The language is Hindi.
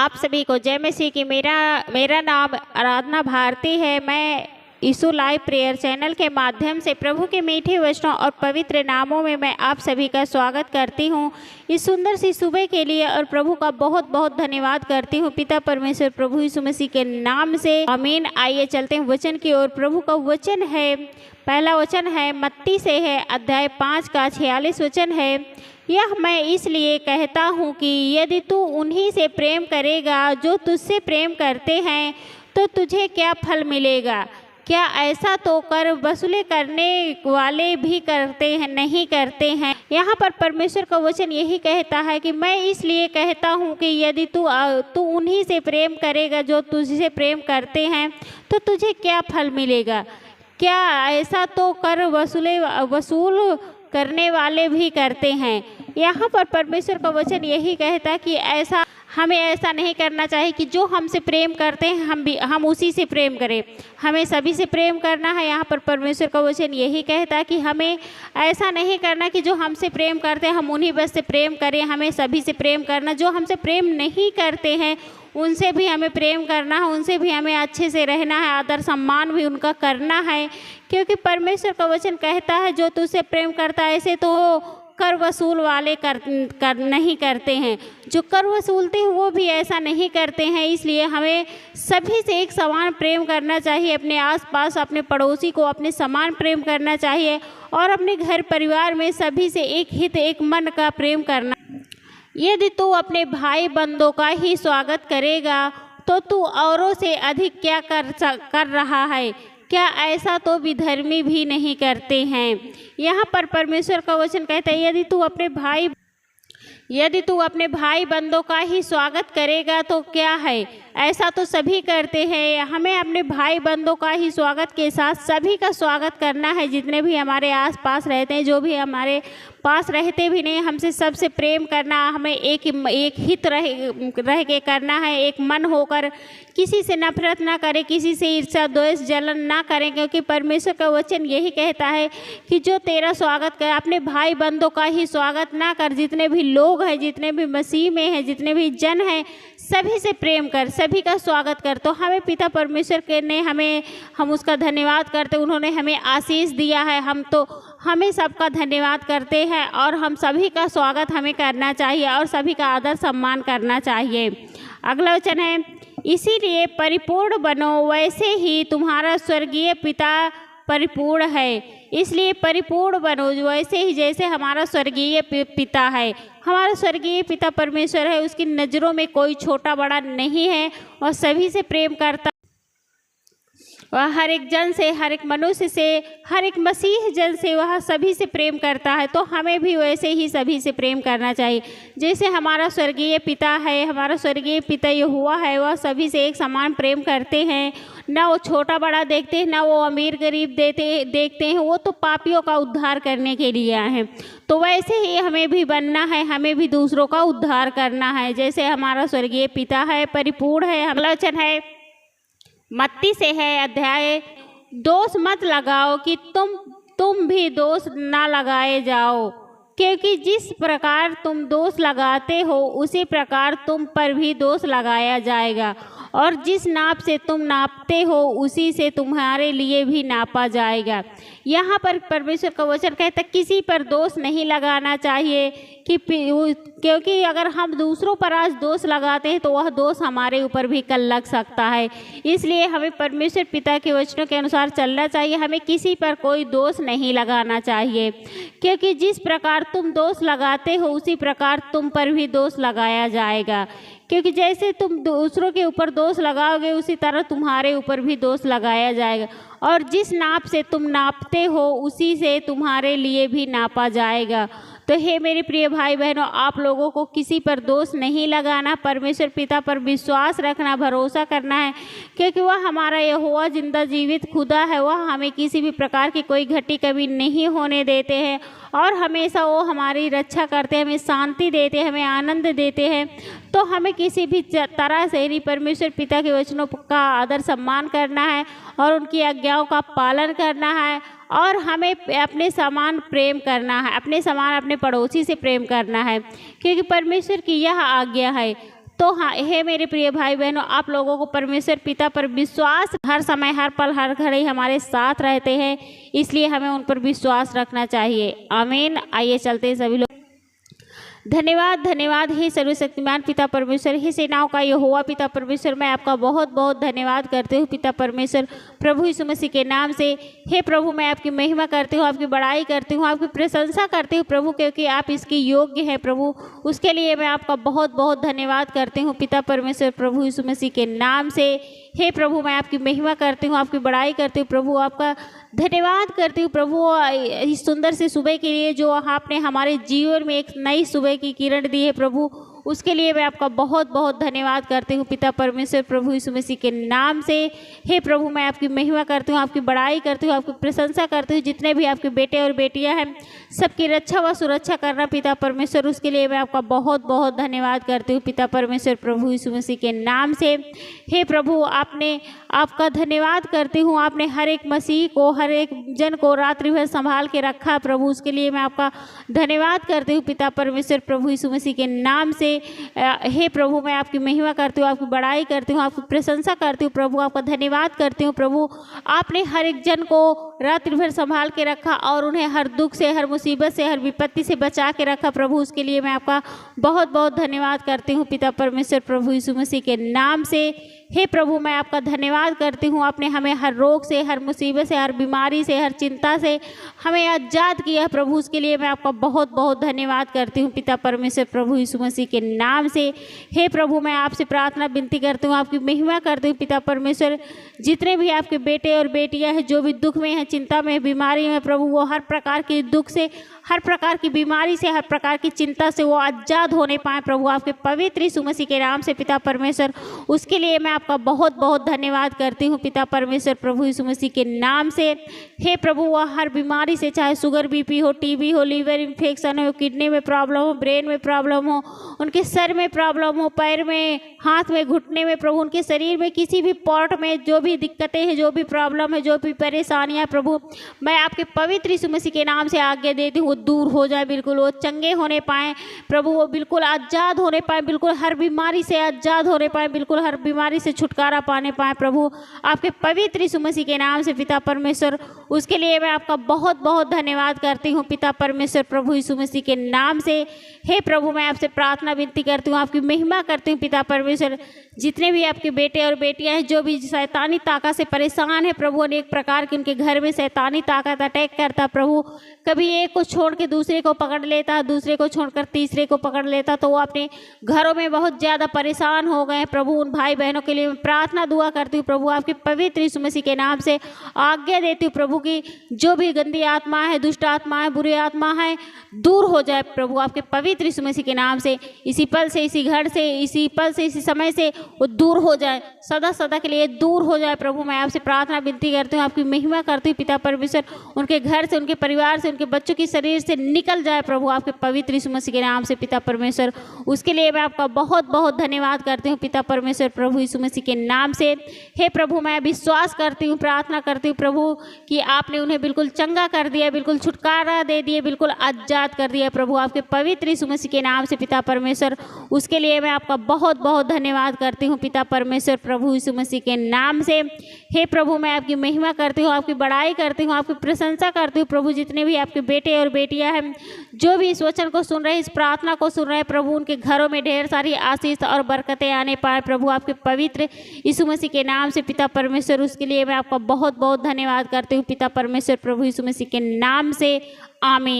आप सभी को जय मसीह की। मेरा नाम आराधना भारती है। मैं यीशु लाइव प्रेयर चैनल के माध्यम से प्रभु के मीठे वचनों और पवित्र नामों में मैं आप सभी का स्वागत करती हूँ इस सुंदर सी सुबह के लिए, और प्रभु का बहुत बहुत धन्यवाद करती हूँ पिता परमेश्वर प्रभु यीशु मसीह के नाम से, आमीन। आइए चलते हैं वचन की ओर। प्रभु का वचन है, पहला वचन है मत्ती से है, अध्याय 5 का 46 वचन है। यह मैं इसलिए कहता हूँ कि यदि तू उन्हीं से प्रेम करेगा जो तुझसे प्रेम करते हैं तो तुझे क्या फल मिलेगा। क्या ऐसा तो कर वसूले करने वाले भी करते हैं, नहीं करते हैं। यहाँ पर परमेश्वर का वचन यही कहता है कि मैं इसलिए कहता हूँ कि यदि तू उन्हीं से प्रेम करेगा जो तुझसे प्रेम करते हैं तो तुझे क्या फल मिलेगा। क्या ऐसा तो कर वसूल करने वाले भी करते हैं। यहाँ पर परमेश्वर का वचन यही कहता है कि हमें ऐसा नहीं करना चाहिए कि जो हमसे प्रेम करते हैं हम उसी से प्रेम करें। हमें सभी से प्रेम करना है। यहाँ पर परमेश्वर का वचन यही कहता है कि हमें ऐसा नहीं करना कि जो हमसे प्रेम करते हैं हम उन्हीं बस से प्रेम करें। हमें सभी से प्रेम करना, जो हमसे प्रेम नहीं करते हैं उनसे भी हमें प्रेम करना है, उनसे भी हमें अच्छे से रहना है, आदर सम्मान भी उनका करना है। क्योंकि परमेश्वर का वचन कहता है जो तुझसे प्रेम करता है ऐसे तो कर वसूल वाले नहीं करते हैं। जो कर वसूलते हैं वो भी ऐसा नहीं करते हैं। इसलिए हमें सभी से एक समान प्रेम करना चाहिए। अपने आसपास अपने पड़ोसी को अपने समान प्रेम करना चाहिए, और अपने घर परिवार में सभी से एक हित एक मन का प्रेम करना। यदि तू अपने भाई बंदों का ही स्वागत करेगा तो तू औरों से अधिक क्या कर रहा है। क्या ऐसा तो विधर्मी भी नहीं करते हैं। यहाँ पर परमेश्वर का वचन कहता है यदि तू अपने भाई बंदों का ही स्वागत करेगा तो क्या है, ऐसा तो सभी करते हैं। हमें अपने भाई बंदों का ही स्वागत के साथ सभी का स्वागत करना है, जितने भी हमारे आसपास रहते हैं, जो भी हमारे पास रहते भी नहीं, हमसे सबसे प्रेम करना। हमें एक हित रह के करना है, एक मन होकर किसी से नफरत ना करें, किसी से ईर्ष्या द्वेष जलन ना करें। क्योंकि परमेश्वर का वचन यही कहता है कि जो तेरा स्वागत करे, अपने भाई बंदों का ही स्वागत ना कर। जितने भी लोग हैं, जितने भी मसीह में हैं, जितने भी जन हैं, सभी से प्रेम कर, सभी का स्वागत कर। तो हमें पिता परमेश्वर के ने हम उसका धन्यवाद करते, उन्होंने हमें आशीष दिया है। हमें सबका धन्यवाद करते हैं, और हम सभी का स्वागत हमें करना चाहिए और सभी का आदर सम्मान करना चाहिए। अगला वचन है इसीलिए परिपूर्ण बनो वैसे ही तुम्हारा स्वर्गीय पिता परिपूर्ण है। इसलिए परिपूर्ण बनो वैसे ही जैसे हमारा स्वर्गीय पिता है। हमारा स्वर्गीय पिता परमेश्वर है, उसकी नज़रों में कोई छोटा बड़ा नहीं है, और सभी से प्रेम करता। वह हर एक जन से, हर एक मनुष्य से, हर एक मसीह जन से वह सभी से प्रेम करता है। तो हमें भी वैसे ही सभी से प्रेम करना चाहिए जैसे हमारा स्वर्गीय पिता है। हमारा स्वर्गीय पिता यहोवा है, वह सभी से एक समान प्रेम करते हैं। ना वो छोटा बड़ा देखते हैं, ना वो अमीर गरीब देखते हैं। वो तो पापियों का उद्धार करने के लिए आए हैं। तो वैसे ही हमें भी बनना है, हमें भी दूसरों का उद्धार करना है जैसे हमारा स्वर्गीय पिता है, परिपूर्ण है। अगला वचन है मत्ती से है, अध्याय 2 मत लगाओ कि तुम भी दोष ना लगाए जाओ, क्योंकि जिस प्रकार तुम दोष लगाते हो उसी प्रकार तुम पर भी दोष लगाया जाएगा, और जिस नाप से तुम नापते हो उसी से तुम्हारे लिए भी नापा जाएगा। यहाँ पर परमेश्वर का वचन कहता है किसी पर दोष नहीं लगाना चाहिए, क्योंकि अगर हम दूसरों पर आज दोष लगाते हैं तो वह दोष हमारे ऊपर भी कल लग सकता है। इसलिए हमें परमेश्वर पिता के वचनों के अनुसार चलना चाहिए। हमें किसी पर कोई दोष नहीं लगाना चाहिए, क्योंकि जिस प्रकार तुम दोष लगाते हो उसी प्रकार तुम पर भी दोष लगाया जाएगा। क्योंकि जैसे तुम दूसरों के ऊपर दोष लगाओगे उसी तरह तुम्हारे ऊपर भी दोष लगाया जाएगा, और जिस नाप से तुम नापते हो उसी से तुम्हारे लिए भी नापा जाएगा। तो हे मेरे प्रिय भाई बहनों, आप लोगों को किसी पर दोष नहीं लगाना, परमेश्वर पिता पर विश्वास रखना, भरोसा करना है, क्योंकि वह हमारा यहोवा जिंदा जीवित खुदा है। वह हमें किसी भी प्रकार की कोई घटी कभी नहीं होने देते हैं, और हमेशा वो हमारी रक्षा करते हैं, हमें शांति देते हैं, हमें आनंद देते हैं। तो हमें किसी भी तरह से नहीं परमेश्वर पिता के वचनों का आदर सम्मान करना है और उनकी आज्ञाओं का पालन करना है, और हमें अपने समान प्रेम करना है, अपने समान अपने पड़ोसी से प्रेम करना है, क्योंकि परमेश्वर की यह आज्ञा है। तो हाँ, हे मेरे प्रिय भाई बहनों, आप लोगों को परमेश्वर पिता पर विश्वास हर समय, हर पल, हर घड़ी हमारे साथ रहते हैं, इसलिए हमें उन पर विश्वास रखना चाहिए। आमीन। आइए चलते हैं सभी लोग। धन्यवाद, धन्यवाद हे सर्वशक्तिमान पिता परमेश्वर, हे सेनाओं का यहोवा पिता परमेश्वर, मैं आपका बहुत बहुत धन्यवाद करती हूँ पिता परमेश्वर, प्रभु यीशु मसीह के नाम से। हे प्रभु, मैं आपकी महिमा करती हूँ, आपकी बड़ाई करती हूँ, आपकी प्रशंसा करती हूँ प्रभु, क्योंकि आप इसके योग्य हैं प्रभु। उसके लिए मैं आपका बहुत बहुत धन्यवाद करती हूँ पिता परमेश्वर, प्रभु यीशु मसीह के नाम से। हे प्रभु, मैं आपकी महिमा करती हूँ, आपकी बड़ाई करती हूँ प्रभु, आपका धन्यवाद करती हूँ प्रभु इस सुंदर से सुबह के लिए जो आपने हमारे जीवन में एक नई सुबह की किरण दी है प्रभु, उसके लिए मैं आपका बहुत बहुत धन्यवाद करती हूँ पिता परमेश्वर, प्रभु यीशु मसीह के नाम से। हे प्रभु, मैं आपकी महिमा करती हूँ, आपकी बड़ाई करती हूँ, आपकी प्रशंसा करती हूँ। जितने भी आपके बेटे और बेटियाँ हैं, सबकी रक्षा व सुरक्षा करना पिता परमेश्वर, उसके लिए मैं आपका बहुत बहुत धन्यवाद करती हूँ पिता परमेश्वर, प्रभु यीशु मसीह के नाम से। हे प्रभु, आपका धन्यवाद करती हूँ, आपने हर एक मसीह को, हर एक जन को रात्रि भर संभाल के रखा प्रभु, उसके लिए मैं आपका धन्यवाद करती हूँ पिता परमेश्वर, प्रभु यीशु मसीह के नाम से। हे प्रभु, मैं आपकी महिमा करती हूँ, आपकी बड़ाई करती हूँ, आपकी प्रशंसा करती हूँ प्रभु, आपका धन्यवाद करती हूँ प्रभु। आपने हर एक जन को रात्रि भर संभाल के रखा और उन्हें हर दुख से, हर मुसीबत से, हर विपत्ति से बचा के रखा प्रभु, उसके लिए मैं आपका बहुत बहुत धन्यवाद करती हूँ पिता परमेश्वर, प्रभु यीशु मसीह के नाम से। हे प्रभु, मैं आपका धन्यवाद करती हूँ, आपने हमें हर रोग से, हर मुसीबत से, हर बीमारी से, हर चिंता से हमें आज़ाद किया प्रभु, उसके लिए मैं आपका बहुत बहुत धन्यवाद करती हूँ पिता परमेश्वर, प्रभु यीशु मसीह के नाम से। हे प्रभु, मैं आपसे प्रार्थना विनती करती हूँ, आपकी महिमा करती हूँ पिता परमेश्वर। जितने भी आपके बेटे और बेटियाँ हैं जो भी दुख में हैं, चिंता में, बीमारी में प्रभु, वो हर प्रकार के दुख से, हर प्रकार की बीमारी से, हर प्रकार की चिंता से वो आज़ाद होने पाए प्रभु, आपके पवित्र यीशु मसीह के नाम से पिता परमेश्वर, उसके लिए मैं आपका बहुत बहुत धन्यवाद करती हूँ पिता परमेश्वर, प्रभु यीशु मसीह के नाम से। हे प्रभु, वह हर बीमारी से, चाहे शुगर, बीपी हो, टीबी हो, लीवर इन्फेक्शन हो, किडनी में प्रॉब्लम हो, ब्रेन में प्रॉब्लम हो, उनके सर में प्रॉब्लम हो, पैर में, हाथ में, घुटने में प्रभु, उनके शरीर में किसी भी पार्ट में जो भी दिक्कतें हैं, जो भी प्रॉब्लम है, जो भी परेशानियाँ प्रभु, मैं आपके पवित्र यीशु मसीह के नाम से आज्ञा देती हूँ, दूर हो जाए, बिल्कुल वो चंगे होने पाएँ प्रभु, वो बिल्कुल आज़ाद होने पाए, बिल्कुल हर बीमारी से आज़ाद होने पाए, बिल्कुल हर बीमारी से छुटकारा पाने पाए प्रभु, आपके पवित्र यीशु मसीह के नाम से पिता परमेश्वर। उसके लिए मैं आपका बहुत बहुत धन्यवाद करती हूँ पिता परमेश्वर, प्रभु यीशु मसीह के नाम से। हे प्रभु, मैं आपसे प्रार्थना विनती करती हूँ, आपकी महिमा करती हूँ पिता परमेश्वर। जितने भी आपके बेटे और बेटियाँ हैं जो भी शैतानी ताकत से परेशान है प्रभु, अनेक प्रकार की उनके घर में शैतानी ताकत अटैक करता प्रभु, कभी एक को छोड़ के दूसरे को पकड़ लेता, दूसरे को छोड़कर तीसरे को पकड़ लेता, तो वो अपने घरों में बहुत ज़्यादा परेशान हो गए प्रभु। उन भाई बहनों के लिए मैं प्रार्थना दुआ करती हूँ प्रभु, आपके पवित्र यीशु मसीह के नाम से आज्ञा देती हूँ प्रभु की जो भी गंदी आत्मा है, दुष्ट आत्मा है, बुरी आत्मा है, दूर हो जाए प्रभु, आपके पवित्र यीशु मसीह के नाम से। इसी पल से, इसी घर से, इसी पल से, इसी समय से वो दूर हो जाए, सदा सदा के लिए दूर हो जाए प्रभु। मैं आपसे प्रार्थना विनती करती हूँ, आपकी महिमा करती हूँ पिता परमेश्वर, उनके घर से, उनके परिवार से, उनके बच्चों के शरीर से निकल जाए प्रभु, आपके पवित्र यीशु मसीह के नाम से पिता परमेश्वर। उसके लिए मैं आपका बहुत बहुत धन्यवाद करती हूँ पिता परमेश्वर, प्रभु यीशु मसीह के नाम से। हे प्रभु, मैं विश्वास करती हूँ, प्रार्थना करती हूँ प्रभु कि आपने उन्हें बिल्कुल चंगा कर दिया, बिल्कुल छुटकारा दे दिए, बिल्कुल आज़ाद कर दिया प्रभु, आपके पवित्र यीशु मसीह के नाम से पिता परमेश्वर। उसके लिए मैं आपका बहुत बहुत धन्यवाद करती हूँ पिता परमेश्वर, प्रभु यीशु मसीह के नाम से। हे प्रभु, मैं आपकी महिमा करती हूँ, आपकी बड़ाई करती हूँ, आपकी प्रशंसा करती हूँ प्रभु। जितने भी आपके बेटे और बेटियां हैं जो भी इस वचन को सुन रहे हैं, इस प्रार्थना को सुन रहे हैं प्रभु, उनके घरों में ढेर सारी आशीष और बरकतें आने पाए प्रभु, आपके पवित्र यीशु मसीह के नाम से पिता परमेश्वर। उसके लिए मैं आपका बहुत बहुत धन्यवाद करती हूँ पिता परमेश्वर, प्रभु यीशु मसीह के नाम से। आमीन।